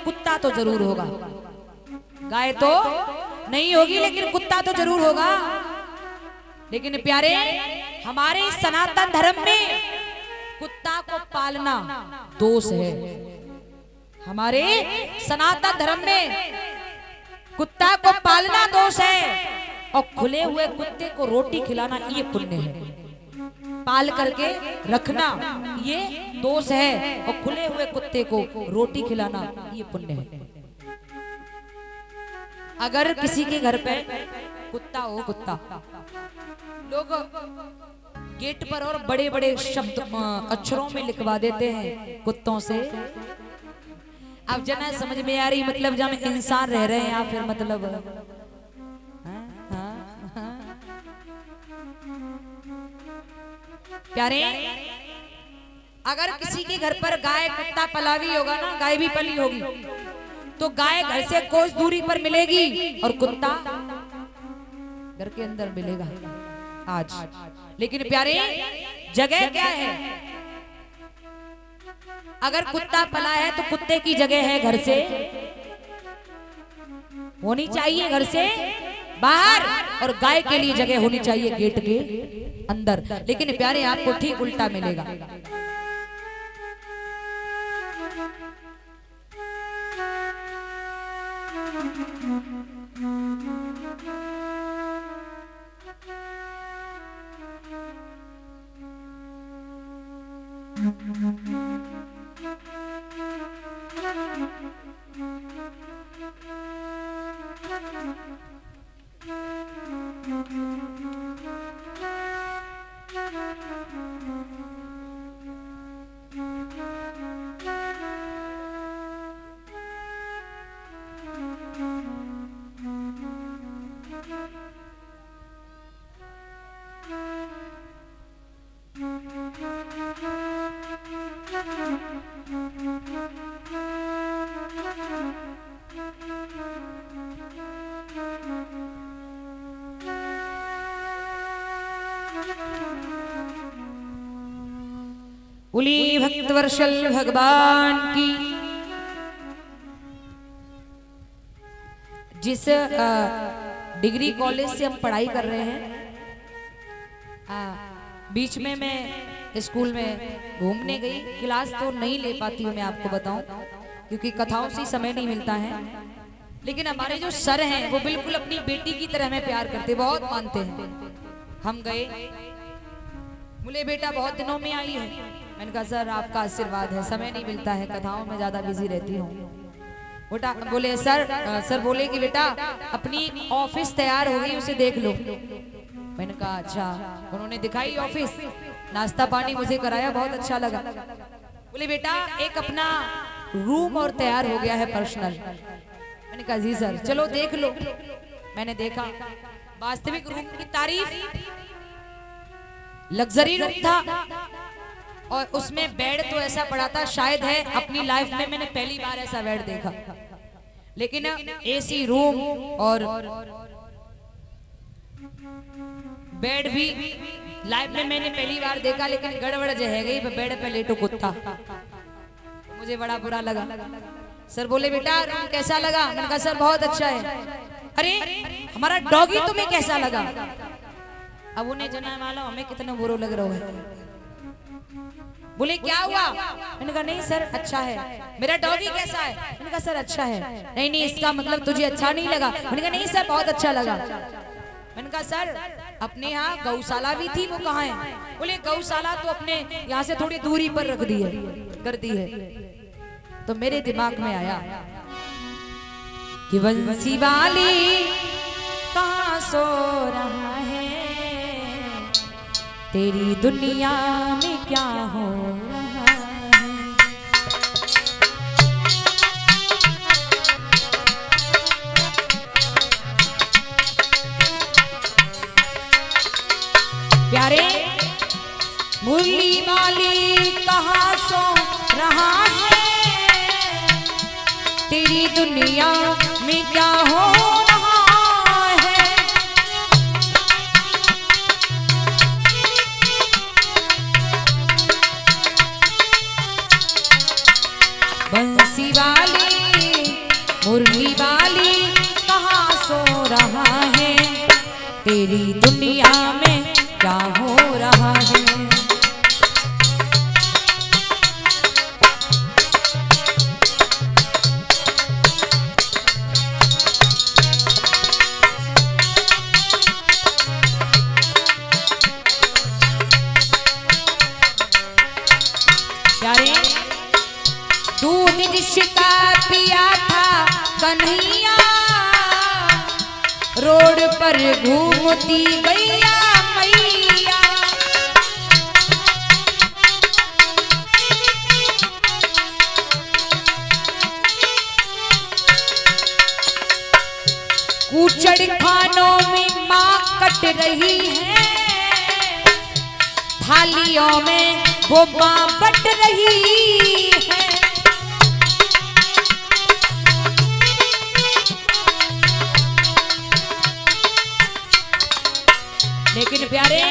कुत्ता तो जरूर होगा। गाय तो नहीं होगी लेकिन कुत्ता तो जरूर होगा। लेकिन प्यारे, हमारे सनातन धर्म में कुत्ता को पालना दोष है। हमारे सनातन धर्म में कुत्ता को पालना दोष है और खुले हुए कुत्ते को रोटी खिलाना ये पुण्य है। पाल करके रखना ये दोष है और खुले हुए कुत्ते को रोटी खिलाना ये पुण्य है। अगर किसी के घर पे कुत्ता हो, कुत्ता लोग गेट पर और बड़े बड़े शब्द अक्षरों में लिखवा देते हैं कुत्तों से। अब जना समझ में आ रही मतलब जब इंसान रह रहे हैं या फिर मतलब प्यारे, अगर किसी के घर पर गाय कुत्ता पला भी होगा ना, गाय भी पली होगी तो गाय घर से कोस दूरी पर मिलेगी और कुत्ता घर के अंदर मिलेगा आज। लेकिन प्यारे, जगह क्या है? अगर कुत्ता पला है तो कुत्ते की जगह है घर से होनी चाहिए, घर से बाहर, और गाय के लिए जगह होनी चाहिए गेट के अंदर। लेकिन प्यारे, आपको ठीक उल्टा मिलेगा। बोली भक्तवत्सल भगवान की। जिस डिग्री कॉलेज से हम पढ़ाई कर रहे हैं, बीच में मैं स्कूल में घूमने गई। क्लास तो नहीं ले पाती हूँ मैं आपको बताऊं, क्योंकि कथाओं से समय नहीं मिलता है। लेकिन हमारे जो सर हैं वो बिल्कुल अपनी बेटी की तरह हमें प्यार करते, बहुत मानते हैं। हम गए, बोले बेटा बहुत दिनों में आई है। मैंने कहा सर आपका आशीर्वाद है, समय नहीं मिलता है, कथाओं में ज्यादा बिजी रहती हूँ। बेटा बोले सर बोले कि बेटा अपनी ऑफिस तैयार हो गई, उसे देख लो। मैंने कहा अच्छा। उन्होंने दिखाई ऑफिस, नाश्ता पानी मुझे कराया, बहुत अच्छा लगा। बोले बेटा एक अपना रूम और तैयार हो गया है पर्सनल। मैंने कहा जी सर, चलो देख लो। मैंने देखा, वास्तविक रूम की तारीफ, लग्जरी रूम था और उसमें बेड तो ऐसा पड़ा था, शायद है अपनी लाइफ में मैंने पहली बार ऐसा बेड देखा। लेकिन एसी रूम और बेड भी लाइफ में मैंने पहली बार देखा। लेकिन गड़बड़ जो है गई, बेड पे लेटो कुत्ता, तो मुझे बड़ा बुरा लगा। सर बोले बेटा रूम कैसा लगा? मैंने कहा सर बहुत अच्छा है। अरे हमारा डॉगी तुम्हें कैसा लगा? अब उन्हें जना मालूम हमें कितना बुरा लग रहा है। बोले क्या हुआ? मैंने कहा नहीं सर अच्छा है। मेरा डॉगी कैसा है? मैंने कहा सर अच्छा है। नहीं नहीं इसका मतलब तुझे अच्छा नहीं लगा। मैंने कहा नहीं सर बहुत अच्छा लगा। मैंने कहा सर अपने यहाँ गौशाला भी थी, वो कहाँ है? बोले गौशाला तो अपने यहाँ से थोड़ी दूरी पर रख दी है, कर दी है। तो मेरे दिमाग में आया कि बंसी वाली कहाँ सो रहा है, तेरी दुनिया में क्या हो रहा है। प्यारे मुरली वाली कहाँ सो रहा है, तेरी दुनिया में क्या हो रहा है। बंसी वाली तेरी दुनिया में क्या हो रहा है। प्यारे दूध जिसका पिया था कन्हैया, रोड पर घूमती गैया मैया। कूचड़ खानों में माँ कट रही है, थालियों में वो माँ बट रही है। लेकिन प्यारे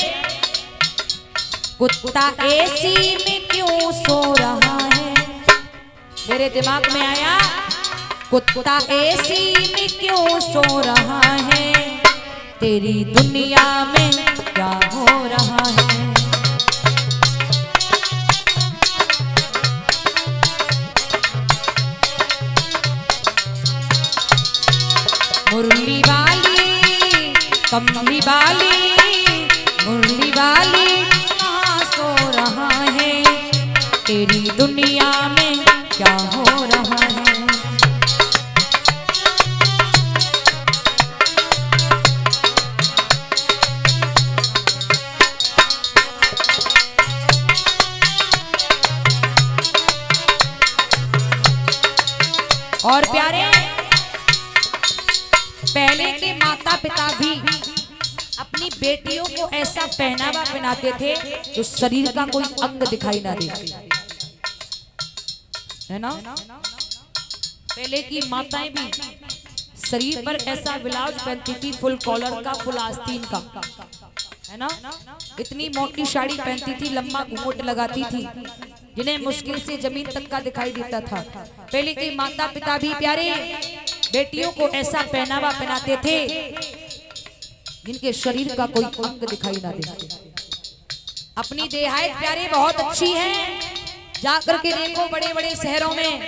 कुत्ता एसी में क्यों सो रहा है। मेरे दिमाग में आया कुत्ता एसी में क्यों सो रहा है, तेरी दुनिया में क्या हो रहा है। मुरली वाली कमली वाली, मुरली वाली कहाँ सो रहा है, तेरी दुनिया में क्या हो रहा है। और प्यारे पहले के माता पिता भी अपनी बेटियों को ऐसा पहनावा पहनाते थे जो शरीर का कोई अंग दिखाई ना दे, है ना। पहले की माताएं भी शरीर पर ऐसा ब्लाउज पहनती थी, फुल कॉलर का, फुल आस्तीन का, है ना। इतनी मोटी साड़ी पहनती थी, लंबा घूंघट लगाती थी, जिन्हें मुश्किल से जमीन तक का दिखाई देता था। पहले के माता पिता भी प्यारे बेटियों को ऐसा पहनावा पहनाते थे जिनके शरीर का कोई अंग दिखाई ना दे। अपनी देहायत प्यारे बहुत अच्छी है, जाकर के देखो बड़े बड़े शहरों में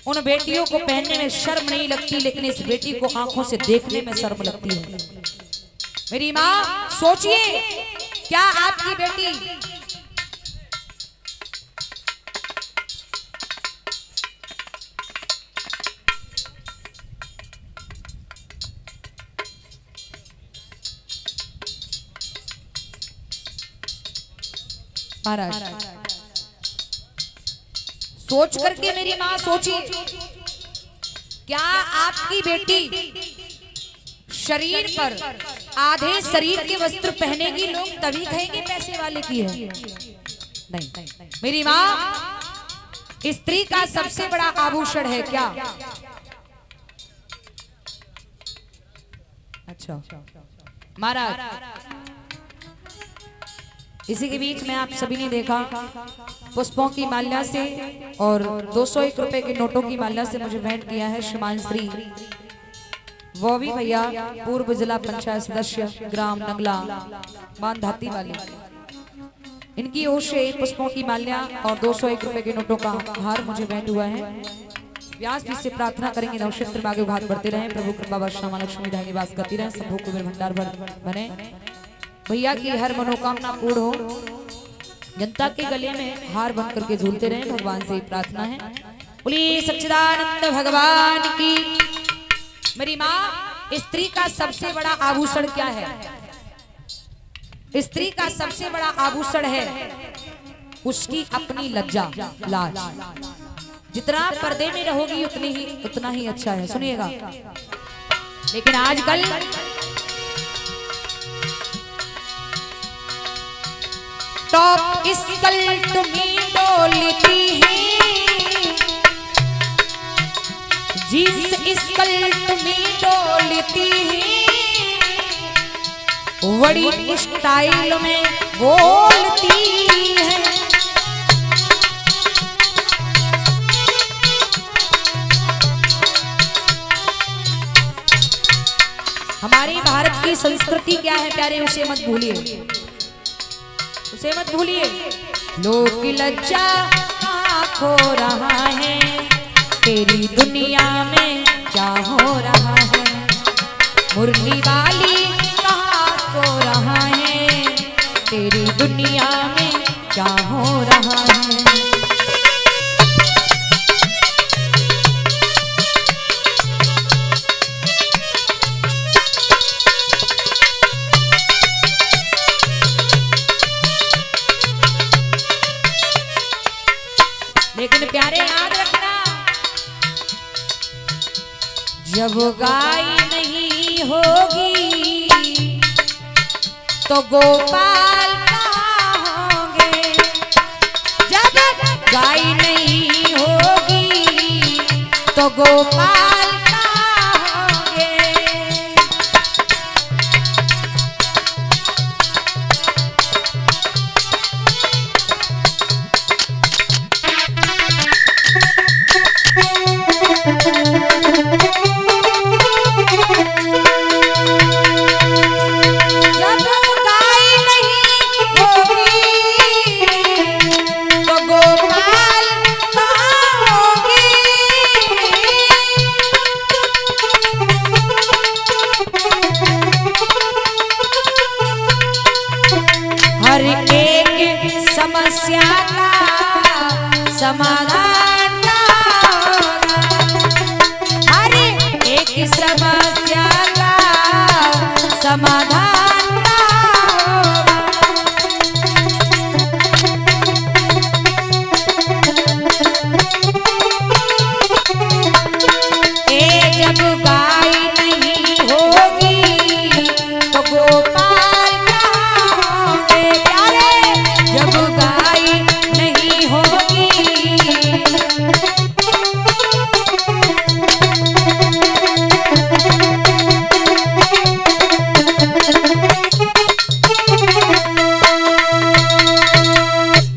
उन बेटियों को पहनने में शर्म नहीं लगती, लेकिन इस बेटी को आंखों से देखने में शर्म लगती है। मेरी माँ सोचिए, क्या आपकी बेटी महाराज सोच करके, मेरी माँ सोचिए, क्या आपकी बेटी शरीर पर आधे शरीर के वस्त्र पहनेगी, लोग तभी कहेंगे पैसे वाले की है। नहीं, मेरी माँ स्त्री का सबसे बड़ा आभूषण है क्या। अच्छा महाराज, इसी के बीच में आप सभी ने देखा पुष्पों की माल्या से और 201 रुपए के नोटों की माल्या से मुझे भेंट किया है श्रीमान श्री वो भी भैया, पूर्व जिला पंचायत सदस्य ग्राम नंगला मानधाती वाले। इनकी ओर से पुष्पों की माल्या और 201 रुपए के नोटों का हार मुझे भेंट हुआ है। व्यास जी से प्रार्थना करेंगे नवक्षेत्र में आगे भाग बढ़ते रहे, प्रभु कृपा वर्षा मां लक्ष्मी धाय निवास करती रहे, संभोग कुबेर भंडार भर बने, भैया की हर मनोकामना पूर्ण हो, जनता के गले में हार बन करके झूलते रहे, भगवान से प्रार्थना है। बोलिए सच्चिदानंद भगवान की। मेरी माँ, स्त्री का सबसे बड़ा आभूषण क्या है। स्त्री का सबसे बड़ा आभूषण है उसकी अपनी लज्जा, लाज। जितना पर्दे में रहोगी उतना ही अच्छा है। सुनिएगा, लेकिन आजकल टॉप स्कर्ट में डोलती है, जींस स्कर्ट में डोलती है, बड़ी स्टाइल में बोलती है। हमारे हमारी भारत की संस्कृति क्या है प्यारे, उसे मत भूलिए, उसे मत भूलिए। लोक लज्जा कहाँ खो रहा है, तेरी दुनिया में क्या हो रहा है, मुरली वाली कहाँ सो रहा है, तेरी दुनिया में क्या हो रहा है। लेकिन प्यारे याद रखना, जब गाय नहीं होगी तो गोपाल कहाँ होंगे, जब गाय नहीं होगी तो गोपाल कहाँ होंगे। हर एक समस्या का समाधान ना होगा, हर एक समस्या का समाधान ना होगा। जब गाय नहीं होगी तो गोपाल कहाँ होंगे प्यारे, जब गाय नहीं होगी।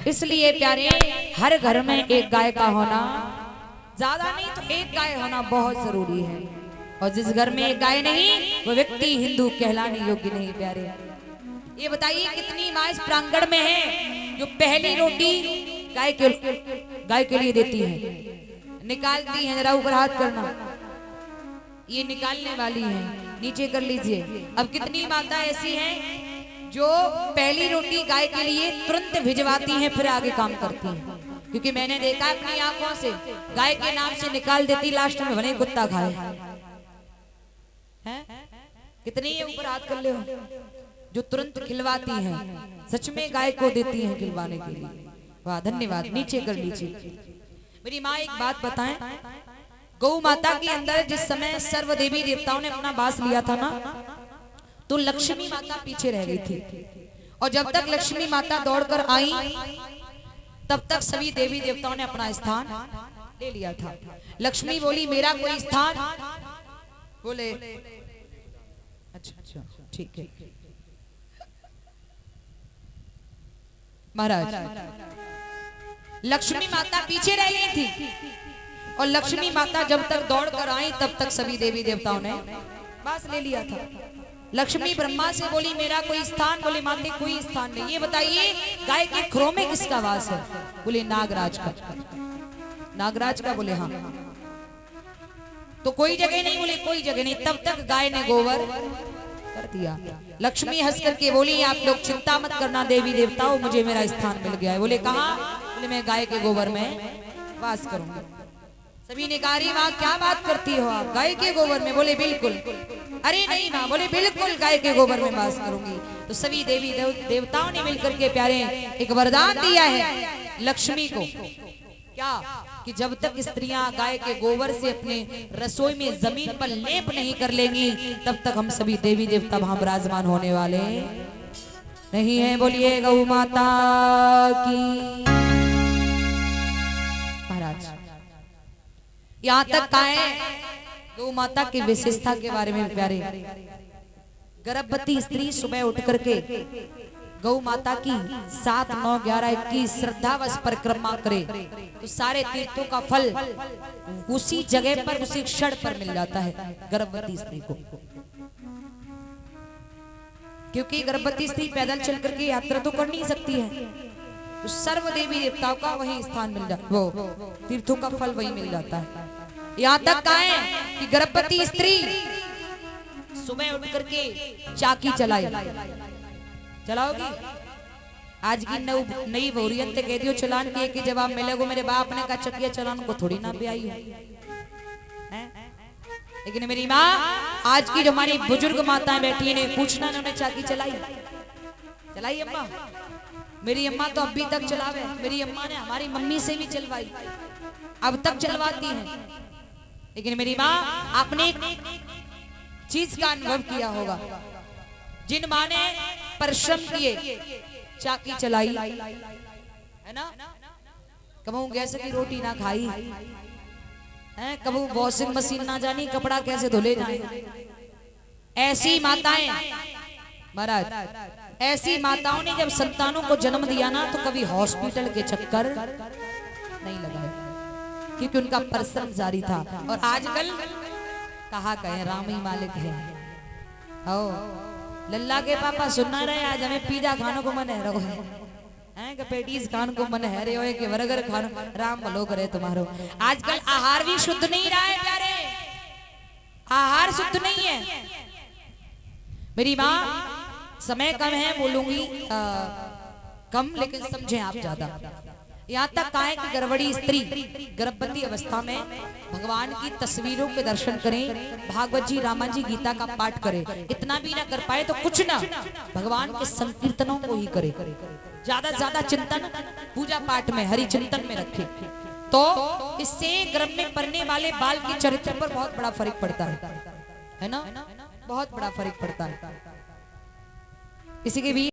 इसलिए प्यारे हर घर में एक गाय का होना, ज्यादा नहीं तो एक गाय होना बहुत जरूरी है, और जिस घर में एक गाय नहीं वो व्यक्ति हिंदू कहलाने योग्य नहीं। प्यारे ये बताइए कितनी माँ इस प्रांगण में है जो पहली रोटी गाय के लिए देती है, निकालती है, जरा ऊपर हाथ करना, ये निकालने वाली है, नीचे कर लीजिए। अब कितनी माता ऐसी हैं जो पहली रोटी गाय के लिए तुरंत भिजवाती हैं फिर आगे काम करती हैं, क्योंकि मैंने देखा अपनी आंखों से गाय के नाम से निकाल देती, लास्ट में बने कुत्ता खाए हैं। कितनी है ऊपर हाथ कर ले जो तुरंत खिलवाती हैं, सच में गाय को देती हैं खिलवाने के लिए। वाह धन्यवाद, नीचे कर लीजिए। मेरी माँ एक बात बताएं, गौ माता के अंदर जिस समय सर्व देवी देवताओं ने अपना वास लिया था ना, तो लक्ष्मी माता पीछे रह गई थी, और जब तक लक्ष्मी माता दौड़कर आई तब तक सभी देवी देवताओं ने अपना स्थान ले लिया था। लक्ष्मी बोली मेरा कोई स्थान, बोले अच्छा ठीक है महाराज। लक्ष्मी माता पीछे रह गई थी, और लक्ष्मी माता जब तक दौड़ कर आई तब तक सभी देवी देवताओं ने वास ले लिया था। लक्ष्मी ब्रह्मा से बोली मेरा कोई स्थान, बोले माते कोई स्थान नहीं। ये बताइए गाय के खुरों में किसका वास है, बोले नागराज का। नागराज का, बोले हाँ। तो कोई जगह नहीं, बोले कोई जगह नहीं। तब तक गाय ने गोबर कर दिया। लक्ष्मी हंस करके बोली आप लोग चिंता मत करना देवी देवताओं, मुझे मेरा स्थान मिल गया है। बोले कहाँ, बोले मैं गाय के गोबर में वास करूंगा। सभी ने कहा माँ क्या बात करती हो आप, गाय के गोबर में? बोले बिल्कुल। अरे नहीं माँ, बोले बिल्कुल गाय के गोबर में वास करूंगी। तो सभी देवी देवताओं ने मिलकर के प्यारे एक वरदान दिया है लक्ष्मी को, क्या कि जब तक स्त्रियां गाय के गोबर से अपने रसोई में जमीन पर लेप नहीं कर लेंगी तब तक हम सभी देवी देवता वहां विराजमान होने वाले नहीं है। बोलिए गौ माता की। महाराज यहाँ तक का है गौ माता की विशेषता के बारे में प्यारे। गर्भवती स्त्री सुबह उठ करके गौ माता की 7, 9, 11, 21 श्रद्धावश परिक्रमा करे तो सारे तीर्थों का फल उसी जगह पर उसी क्षण पर मिल जाता है गर्भवती स्त्री को। क्योंकि गर्भवती स्त्री पैदल चल करके यात्रा तो कर नहीं सकती है, तो सर्व देवी देवताओं का वही स्थान मिल जाता, वो तीर्थों का फल वही मिल जाता है। यहाँ तक कहा है कि गर्भवती स्त्री सुबह उठ करके चाकी चलाई, चलाओगी? आज की नई बोरियत ते कह दियो चलान किए कि जवाब मिलेगो, मेरे बाप ने कहा चकिया चलान को थोड़ी ना भी आई है। लेकिन मेरी माँ, आज की जो हमारी बुजुर्ग माताएं बैठी ने पूछना उन्होंने चाकी चलाई, चलाई अम्मा? मेरी अम्मा तो अभी तक चलावे, मेरी अम्मा ने हमारी मम्मी से भी चलवाई, अब तक चलवाती है। लेकिन मेरी माँ आपने एक चीज का अनुभव किया होगा, जिन माँ ने परिश्रम किए, चाकी चलाई है ना, कबू गैस की रोटी ना खाई है, कबू वॉशिंग मशीन ना जानी कपड़ा कैसे धुले जाए। ऐसी माताएं महाराज, ऐसी माताओं ने जब संतानों को जन्म दिया ना, तो कभी हॉस्पिटल के चक्कर नहीं लगाए, क्योंकि उनका परिश्रम जारी था। और आजकल कहा कहे राम ही मालिक है। लल्ला के पापा सुनना रहे, आज हमें पिज्जा खाने को मन है रहो हैं कि पेटीज खान को मन है रे हो कि बर्गर खान, राम भलो करे तुम्हारो। आजकल आहार भी शुद्ध नहीं रहा है प्यारे, आहार शुद्ध नहीं है। मेरी माँ, समय कम है बोलूंगी कम, लेकिन समझें आप ज्यादा। यहाँ तक कहा है कि गर्भवती स्त्री गर्भवती अवस्था में भगवान की तस्वीरों के दर्शन करें, भागवत जी, रामायण जी, गीता का पाठ करें। इतना भी ना कर पाए तो कुछ ना, भगवान के संकीर्तनों को ही करे, ज्यादा से ज्यादा चिंतन पूजा पाठ में, हरि चिंतन में रखे, तो इससे गर्भ में पड़ने वाले बाल के चरित्र पर बहुत बड़ा फर्क पड़ता है ना, बहुत बड़ा फर्क पड़ता है। किसी के भी